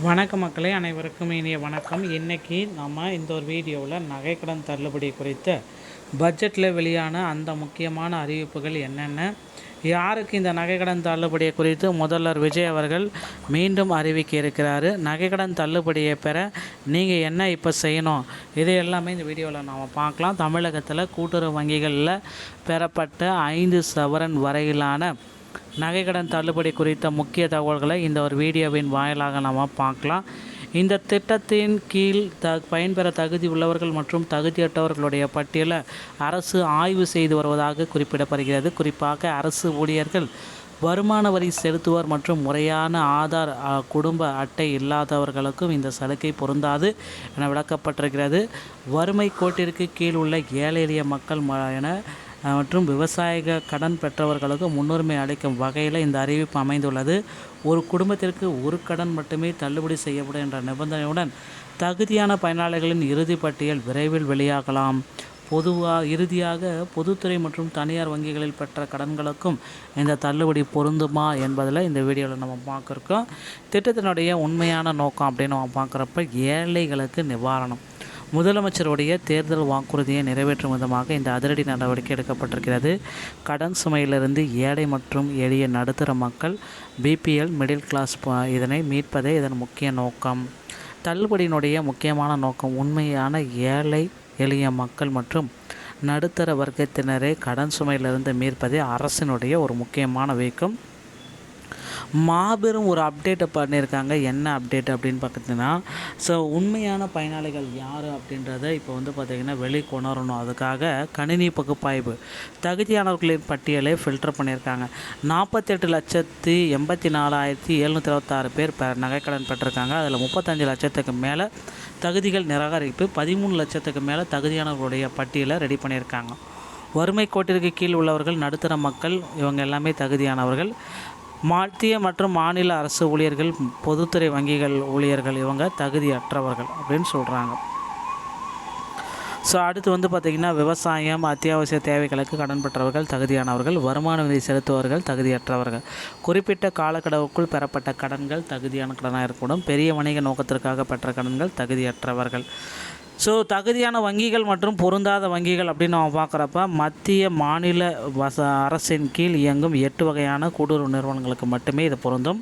வணக்க மக்களே, அனைவருக்கும் இனிய வணக்கம். இன்றைக்கி நம்ம இந்த ஒரு வீடியோவில் நகைக்கடன் தள்ளுபடி குறித்த பட்ஜெட்டில் வெளியான அந்த முக்கியமான அறிவிப்புகள் என்னென்ன, யாருக்கு இந்த நகைக்கடன் தள்ளுபடியை குறித்து முதல்வர் விஜய் அவர்கள் மீண்டும் அறிவிக்க இருக்கிறாரு, நகைக்கடன் தள்ளுபடியை பெற நீங்கள் என்ன இப்போ செய்யணும், இது எல்லாமே இந்த வீடியோவில் நாம் பார்க்கலாம். தமிழகத்தில் கூட்டுறவு வங்கிகளில் பெறப்பட்ட 5 சவரன் வரையிலான நகைக்கடன் தள்ளுபடி குறித்த முக்கிய தகவல்களை இந்த ஒரு வீடியோவின் வாயிலாக நாம் பார்க்கலாம். இந்த திட்டத்தின் கீழ் பயன்பெற தகுதி உள்ளவர்கள் மற்றும் தகுதியற்றவர்களுடைய பட்டியலை அரசு ஆய்வு செய்து வருவதாக குறிப்பிடப்படுகிறது. குறிப்பாக அரசு ஊழியர்கள், வருமான வரி செலுத்துவோர் மற்றும் முறையான ஆதார் குடும்ப அட்டை இல்லாதவர்களுக்கும் இந்த சலுகை பொருந்தாது என விளக்கப்பட்டிருக்கிறது. வறுமை கோட்டிற்கு கீழ் உள்ள ஏழை எளிய மக்கள் என மற்றும் விவசாய கடன் பெற்றவர்களுக்கு முன்னுரிமை அளிக்கும் வகையில் இந்த அறிவிப்பு அமைந்துள்ளது. ஒரு குடும்பத்திற்கு ஒரு கடன் மட்டுமே தள்ளுபடி செய்யப்படும் என்ற நிபந்தனையுடன் தகுதியான பயனாளிகளின் இறுதி பட்டியல் விரைவில் வெளியாகலாம். இறுதியாக பொதுத்துறை மற்றும் தனியார் வங்கிகளில் பெற்ற கடன்களுக்கும் இந்த தள்ளுபடி பொருந்துமா என்பதில் இந்த வீடியோவில் நம்ம பார்க்குறோம். திட்டத்தினுடைய உண்மையான நோக்கம் அப்படின்னு நம்ம பார்க்குறப்ப ஏழைகளுக்கு நிவாரணம். முதலமைச்சருடைய தேர்தல் வாக்குறுதியை நிறைவேற்றும் விதமாக இந்த அதிரடி நடவடிக்கை எடுக்கப்பட்டிருக்கிறது. கடன் சுமையிலிருந்து ஏழை மற்றும் எளிய நடுத்தர மக்கள், பிபிஎல், மிடில் கிளாஸ் இதனை மீட்பதே இதன் முக்கிய நோக்கம். தள்ளுபடியினுடைய முக்கியமான நோக்கம் உண்மையான ஏழை எளிய மக்கள் மற்றும் நடுத்தர வர்க்கத்தினரை கடன் சுமையிலிருந்து மீட்பதே அரசினுடைய ஒரு முக்கியமான வேகம். மாபெரும் ஒரு அப்டேட்டை பண்ணியிருக்காங்க. என்ன அப்டேட் அப்படின்னு பார்த்தீங்கன்னா, உண்மையான பயனாளிகள் யார் அப்படின்றத இப்போ பார்த்திங்கன்னா வெளிக்கொணரணும். அதுக்காக கணினி பகுப்பாய்வு தகுதியானவர்களின் பட்டியலை ஃபில்டர் பண்ணியிருக்காங்க. 48,84,726 பேர் நகைக்கடன் பெற்றிருக்காங்க. அதில் 35 லட்சத்துக்கு மேலே தகுதிகள் நிராகரிப்பு, 13 லட்சத்துக்கு மேலே தகுதியானவர்களுடைய பட்டியலை ரெடி பண்ணியிருக்காங்க. வறுமை கோட்டிற்கு கீழ் உள்ளவர்கள், நடுத்தர மக்கள், இவங்க எல்லாமே தகுதியானவர்கள். மத்திய மற்றும் மாநில அரசு ஊழியர்கள், பொதுத்துறை வங்கிகள் ஊழியர்கள், இவங்க தகுதியற்றவர்கள் அப்படின்னு சொல்கிறாங்க. அடுத்து பார்த்திங்கன்னா, விவசாயம், அத்தியாவசிய தேவைகளுக்கு கடன் பெற்றவர்கள் தகுதியானவர்கள், வருமான வரி செலுத்துவர்கள் தகுதியற்றவர்கள், குறிப்பிட்ட காலக்கெடுவுக்குள் பெறப்பட்ட கடன்கள் தகுதியான கடனாக இருக்கக்கூடும், பெரிய வணிக நோக்கத்திற்காக பெற்ற கடன்கள் தகுதியற்றவர்கள். தகுதியான வங்கிகள் மற்றும் பொருந்தாத வங்கிகள் அப்படின்னு நம்ம பார்க்குறப்ப, மத்திய மாநில அரசின் கீழ் இயங்கும் 8 வகையான கூட்டுறவு நிறுவனங்களுக்கு மட்டுமே இது பொருந்தும்.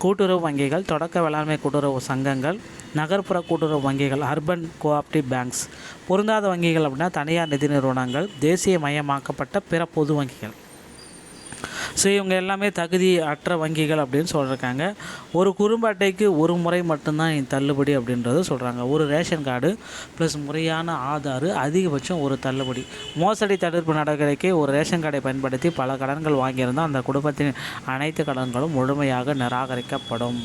கூட்டுறவு வங்கிகள், தொடக்க வேளாண்மை கூட்டுறவு சங்கங்கள், நகர்ப்புற கூட்டுறவு வங்கிகள், அர்பன் கோஆப்டிவ் பேங்க்ஸ். பொருந்தாத வங்கிகள் அப்படின்னா தனியார் நிதி நிறுவனங்கள், தேசிய மயமாக்கப்பட்ட பிற பொது வங்கிகள். இவங்க எல்லாமே தகுதி அற்ற வங்கிகள் அப்படின்னு சொல்லியிருக்காங்க. ஒரு குடும்ப அட்டைக்கு ஒரு முறை மட்டும்தான் தள்ளுபடி அப்படின்றது சொல்கிறாங்க. ஒரு ரேஷன் கார்டு ப்ளஸ் முறையான ஆதார், அதிகபட்சம் ஒரு தள்ளுபடி. மோசடி தடுப்பு நடவடிக்கை, ஒரு ரேஷன் கார்டை பயன்படுத்தி பல கடன்கள் வாங்கியிருந்தால் அந்த குடும்பத்தின் அனைத்து கடன்களும் முழுமையாக நிராகரிக்கப்படும்.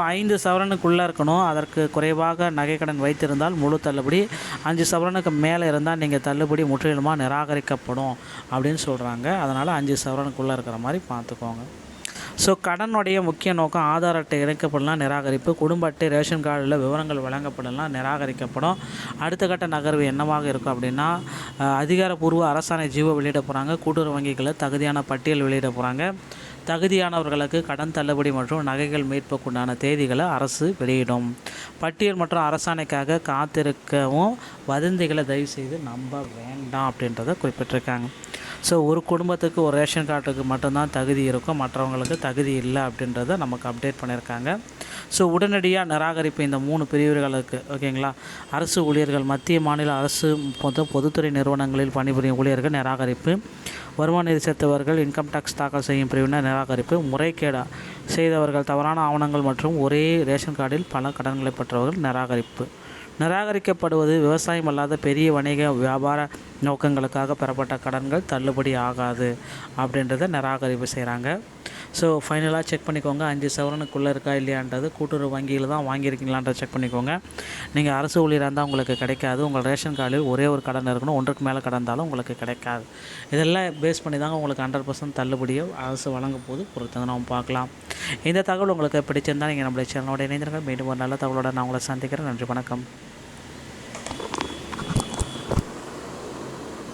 5 சவரனுக்குள்ளே இருக்கணும். அதற்கு குறைவாக நகைக்கடன் வைத்திருந்தால் முழு தள்ளுபடி, 5 சவரனுக்கு மேலே இருந்தால் நீங்கள் தள்ளுபடி முற்றிலுமாக நிராகரிக்கப்படும் அப்படின்னு சொல்கிறாங்க. அதனால் 5 சவரனுக்குள்ளே இருக்கிற மாதிரி பார்த்துக்கோங்க. கடனுடைய முக்கிய நோக்கம் ஆதார் அட்டை இணைக்கப்படலாம், நிராகரிப்பு. குடும்ப அட்டை, ரேஷன் கார்டில் விவரங்கள் வழங்கப்படலாம், நிராகரிக்கப்படும். அடுத்த கட்ட நகர்வு என்னவாக இருக்கும் அப்படின்னா, அதிகாரப்பூர்வ அரசாணை ஜீவோ வெளியிட போகிறாங்க. கூட்டுறவு வங்கிகளில் தகுதியான பட்டியல் வெளியிட போகிறாங்க. தகுதியானவர்களுக்கு கடன் தள்ளுபடி மற்றும் நகைகள் மீட்புக்குண்டான தேதிகளை அரசு வெளியிடும். பட்டியல் மற்றும் அரசாணைக்காக காத்திருக்கவும் வதந்திகளை தயவுசெய்து நம்ப வேண்டாம் அப்படின்றத குறிப்பிட்டிருக்காங்க. ஒரு குடும்பத்துக்கு ஒரு ரேஷன் கார்டுக்கு மட்டும்தான் தகுதி இருக்கும், மற்றவங்களுக்கு தகுதி இல்லை அப்படின்றத நமக்கு அப்டேட் பண்ணியிருக்காங்க. உடனடியாக நிராகரிப்பு இந்த 3 பிரிவுகளுக்கு, ஓகேங்களா. அரசு ஊழியர்கள், மத்திய மாநில அரசு பொதுத்துறை நிறுவனங்களில் பணிபுரியும் ஊழியர்கள் நிராகரிப்பு, வருமான வரி செலுத்துவர்கள், இன்கம் டேக்ஸ் தாக்கல் செய்யும் பிரிவினர் நிராகரிப்பு, முறைகேடு செய்தவர்கள், தவறான ஆவணங்கள் மற்றும் ஒரே ரேஷன் கார்டில் பல கடன்களை பெற்றவர்கள் நிராகரிப்பு. நிராகரிக்கப்படுவது விவசாயம் அல்லாத பெரிய வணிக வியாபார நோக்கங்களுக்காக பெறப்பட்ட கடன்கள் தள்ளுபடி ஆகாது அப்படின்றத நிராகரிப்பு செய்கிறாங்க. ஃபைனலாக செக் பண்ணிக்கோங்க, 5 சவரனுக்குள்ளே இருக்கா இல்லையான்றது. கூட்டுறவு வங்கியில் தான் வாங்கியிருக்கீங்களான்றதை செக் பண்ணிக்கோங்க. நீங்கள் அரசு ஊழியராக இருந்தால் உங்களுக்கு கிடைக்காது. உங்கள் ரேஷன் கார்டில் ஒரே ஒரு கடன் இருக்கணும், 1க்கு மேலே கடந்தாலும் உங்களுக்கு கிடைக்காது. இதெல்லாம் பேஸ் பண்ணி தாங்க உங்களுக்கு 100% தள்ளுபடியை அரசு வழங்கும் போது பொறுத்து நம்ம பார்க்கலாம். இந்த தகவல் உங்களுக்கு பிடிச்சிருந்தால் நீங்கள் நம்மளுடைய சேனலோட இணைந்திருங்க. மீண்டும் ஒரு நல்ல தகவலோடு நான் உங்களை சந்திக்கிறேன். நன்றி, வணக்கம்.